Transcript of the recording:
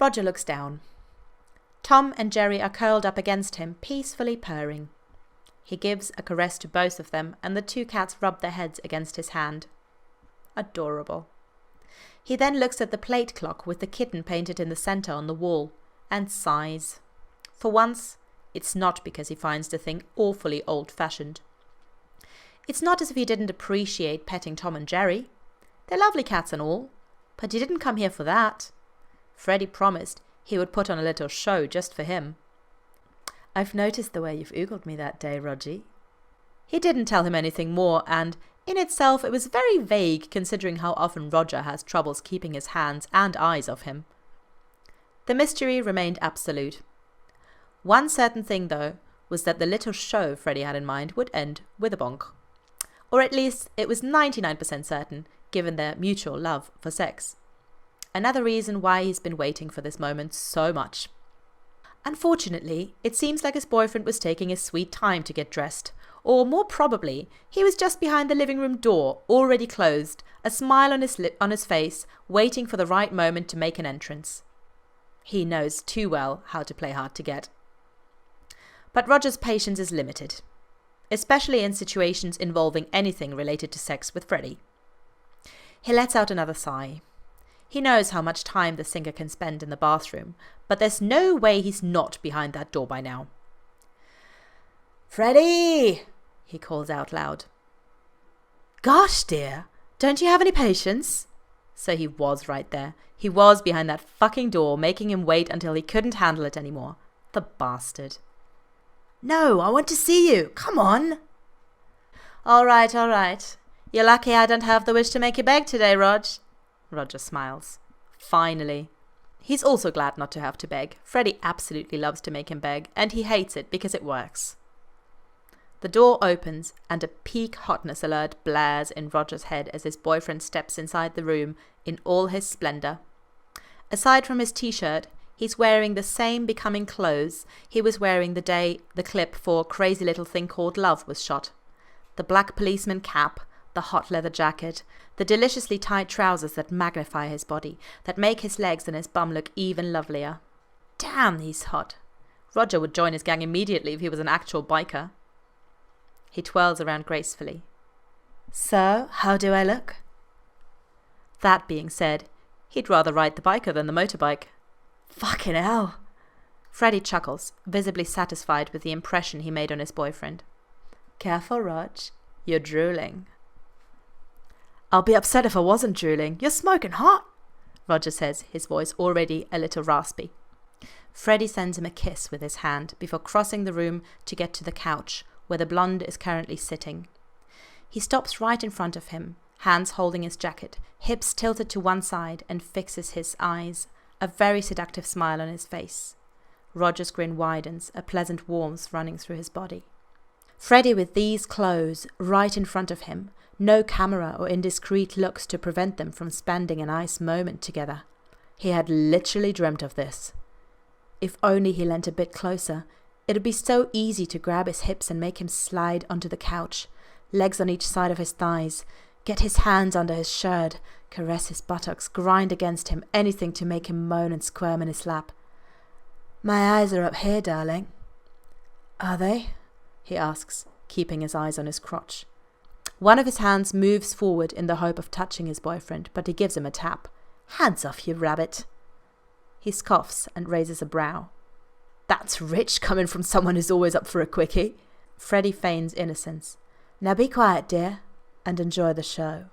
Roger looks down. Tom and Jerry are curled up against him, peacefully purring. He gives a caress to both of them, and the two cats rub their heads against his hand. Adorable. He then looks at the plate clock with the kitten painted in the centre on the wall, and sighs. For once, it's not because he finds the thing awfully old-fashioned. It's not as if he didn't appreciate petting Tom and Jerry. They're lovely cats and all, but he didn't come here for that. Freddie promised he would put on a little show just for him. "I've noticed the way you've oogled me that day, Rogie." He didn't tell him anything more, and in itself it was very vague considering how often Roger has troubles keeping his hands and eyes off him. The mystery remained absolute. One certain thing, though, was that the little show Freddie had in mind would end with a bonk. Or at least it was 99% certain, given their mutual love for sex. Another reason why he's been waiting for this moment so much. Unfortunately, it seems like his boyfriend was taking his sweet time to get dressed, or more probably, he was just behind the living room door, already closed, a smile on his face, waiting for the right moment to make an entrance. He knows too well how to play hard to get. But Roger's patience is limited, especially in situations involving anything related to sex with Freddie. He lets out another sigh. He knows how much time the singer can spend in the bathroom, but there's no way he's not behind that door by now. "Freddie!" he calls out loud. "Gosh, dear, don't you have any patience?" So he was right there. He was behind that fucking door, making him wait until he couldn't handle it anymore. The bastard. "No, I want to see you. Come on." All right. You're lucky I don't have the wish to make you beg today, Rog." Roger smiles. Finally. He's also glad not to have to beg. Freddie absolutely loves to make him beg, and he hates it because it works. The door opens, and a peak hotness alert blares in Roger's head as his boyfriend steps inside the room in all his splendor. Aside from his t-shirt, he's wearing the same becoming clothes he was wearing the day the clip for Crazy Little Thing Called Love was shot. The black policeman cap, the hot leather jacket, the deliciously tight trousers that magnify his body, that make his legs and his bum look even lovelier. Damn, he's hot. Roger would join his gang immediately if he was an actual biker. He twirls around gracefully. "So, how do I look?" That being said, he'd rather ride the biker than the motorbike. Fucking hell. Freddie chuckles, visibly satisfied with the impression he made on his boyfriend. "Careful, Rog. You're drooling." "I'll be upset if I wasn't drooling. You're smoking hot," Roger says, his voice already a little raspy. Freddie sends him a kiss with his hand before crossing the room to get to the couch where the blonde is currently sitting. He stops right in front of him, hands holding his jacket, hips tilted to one side, and fixes his eyes, a very seductive smile on his face. Roger's grin widens, a pleasant warmth running through his body. Freddie with these clothes right in front of him, no camera or indiscreet looks to prevent them from spending a nice moment together. He had literally dreamt of this. If only he leant a bit closer, it'd be so easy to grab his hips and make him slide onto the couch, legs on each side of his thighs, get his hands under his shirt, caress his buttocks, grind against him, anything to make him moan and squirm in his lap. "My eyes are up here, darling." "Are they?" he asks, keeping his eyes on his crotch. One of his hands moves forward in the hope of touching his boyfriend, but he gives him a tap. "Hands off, you rabbit." He scoffs and raises a brow. "That's rich coming from someone who's always up for a quickie." Freddie feigns innocence. "Now be quiet, dear, and enjoy the show."